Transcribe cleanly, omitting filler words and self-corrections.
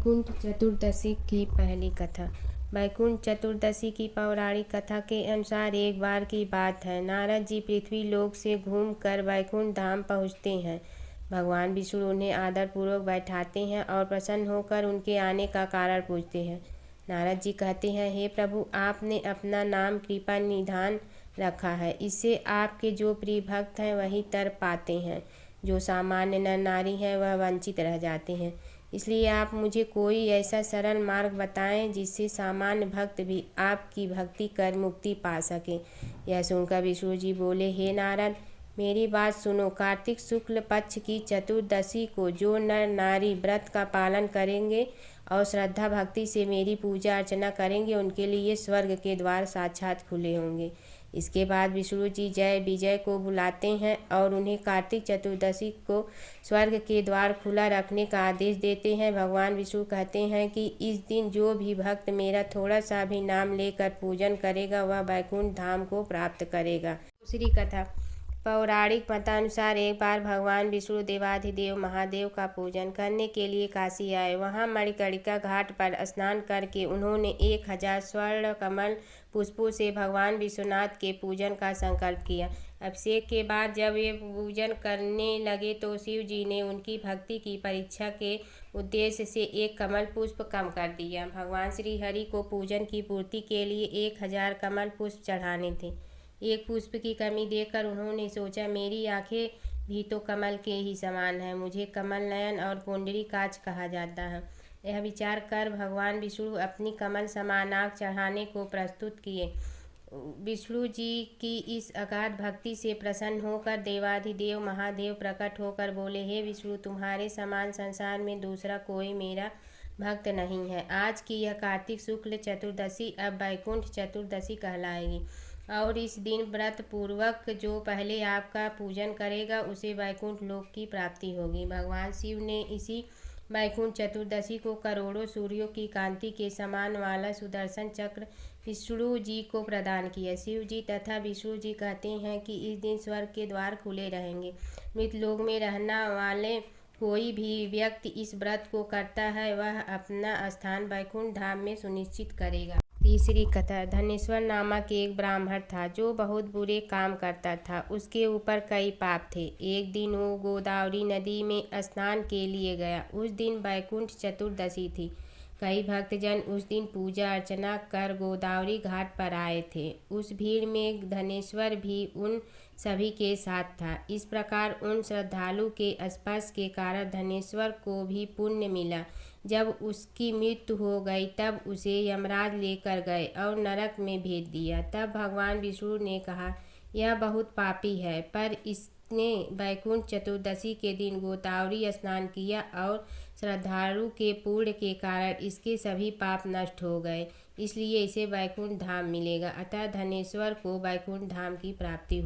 वैकुंठ चतुर्दशी की पहली कथा। वैकुंठ चतुर्दशी की पौराणिक कथा के अनुसार एक बार की बात है, नारद जी पृथ्वी लोक से घूमकर वैकुंठ धाम पहुँचते हैं। भगवान विष्णु उन्हें आदरपूर्वक बैठाते हैं और प्रसन्न होकर उनके आने का कारण पूछते हैं। नारद जी कहते हैं, हे प्रभु, आपने अपना नाम कृपा निधान रखा है। इससे आपके जो प्रिय भक्त हैं वही तर पाते हैं, जो सामान्य नर नारी हैं वह वंचित रह जाते हैं। इसलिए आप मुझे कोई ऐसा सरल मार्ग बताएं जिससे सामान्य भक्त भी आपकी भक्ति कर मुक्ति पा सके। यह सुनकर विष्णु जी बोले, हे नारद, मेरी बात सुनो। कार्तिक शुक्ल पक्ष की चतुर्दशी को जो नर नारी व्रत का पालन करेंगे और श्रद्धा भक्ति से मेरी पूजा अर्चना करेंगे, उनके लिए स्वर्ग के द्वार साक्षात खुले होंगे। इसके बाद विष्णु जी जय विजय को बुलाते हैं और उन्हें कार्तिक चतुर्दशी को स्वर्ग के द्वार खुला रखने का आदेश देते हैं। भगवान विष्णु कहते हैं कि इस दिन जो भी भक्त मेरा थोड़ा सा भी नाम लेकर पूजन करेगा वह वैकुंठ धाम को प्राप्त करेगा। दूसरी कथा। पौराणिक मतानुसार एक बार भगवान विष्णु देवाधिदेव महादेव का पूजन करने के लिए काशी आए। वहां मणिकर्णिका घाट पर स्नान करके उन्होंने 1000 स्वर्ण कमल पुष्पों से भगवान विश्वनाथ के पूजन का संकल्प किया। अभिषेक के बाद जब वे पूजन करने लगे तो शिव जी ने उनकी भक्ति की परीक्षा के उद्देश्य से एक कमल पुष्प कम कर दिया। भगवान श्री हरि को पूजन की पूर्ति के लिए 1000 कमल पुष्प चढ़ाने थे। एक पुष्प की कमी देखकर उन्होंने सोचा, मेरी आंखें भी तो कमल के ही समान है, मुझे कमल नयन और पुंडरीकाक्ष कहा जाता है। यह विचार कर भगवान विष्णु अपनी कमल समान आँख चढ़ाने को प्रस्तुत किए। विष्णु जी की इस अगाध भक्ति से प्रसन्न होकर देवाधिदेव महादेव प्रकट होकर बोले, हे विष्णु, तुम्हारे समान संसार में दूसरा कोई मेरा भक्त नहीं है। आज की यह कार्तिक शुक्ल चतुर्दशी अब वैकुंठ चतुर्दशी कहलाएगी और इस दिन व्रत पूर्वक जो पहले आपका पूजन करेगा उसे वैकुंठ लोक की प्राप्ति होगी। भगवान शिव ने इसी वैकुंठ चतुर्दशी को करोड़ों सूर्यों की कांति के समान वाला सुदर्शन चक्र विष्णु जी को प्रदान किया। शिव जी तथा विष्णु जी कहते हैं कि इस दिन स्वर्ग के द्वार खुले रहेंगे। मृत लोक में रहने वाले कोई भी व्यक्ति इस व्रत को करता है वह अपना स्थान वैकुंठ धाम में सुनिश्चित करेगा। तीसरी कथा। धनेश्वर नामक एक ब्राह्मण था जो बहुत बुरे काम करता था। उसके ऊपर कई पाप थे। एक दिन वो गोदावरी नदी में स्नान के लिए गया। उस दिन वैकुंठ चतुर्दशी थी। कई भक्तजन उस दिन पूजा अर्चना कर गोदावरी घाट पर आए थे। उस भीड़ में धनेश्वर भी उन सभी के साथ था। इस प्रकार उन श्रद्धालु के स्पर्श के कारण धनेश्वर को भी पुण्य मिला। जब उसकी मृत्यु हो गई तब उसे यमराज लेकर गए और नरक में भेज दिया। तब भगवान विष्णु ने कहा, यह बहुत पापी है, पर इसने वैकुंठ चतुर्दशी के दिन गोदावरी स्नान किया और श्रद्धालु के पुण्य के कारण इसके सभी पाप नष्ट हो गए, इसलिए इसे वैकुंठ धाम मिलेगा। अतः धनेश्वर को वैकुंठ धाम की प्राप्ति हुई।